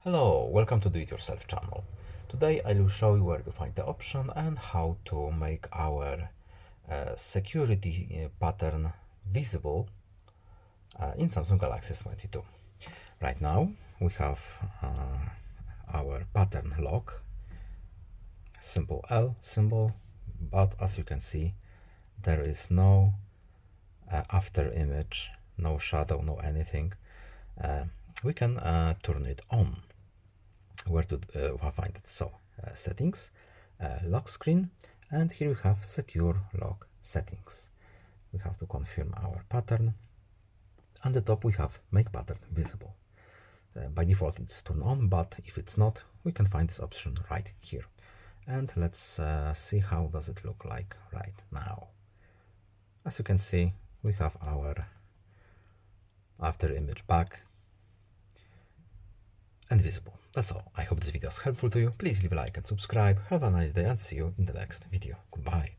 Hello, welcome to Do It Yourself channel. Today I will show you where to find the option and how to make our security pattern visible in Samsung Galaxy S22. Right now we have our pattern lock, simple L symbol, but as you can see there is no after image, no shadow, no anything. We can turn it on. Where to find it? So settings, lock screen, and here we have secure lock settings. We have to confirm our pattern. On the top we have make pattern visible. By default it's turned on, but if it's not, we can find this option right here. And let's see how does it look like right now. As you can see, we have our after image back and visible. That's all. I hope this video is helpful to you. Please leave a like and subscribe. Have a nice day and see you in the next video. Goodbye.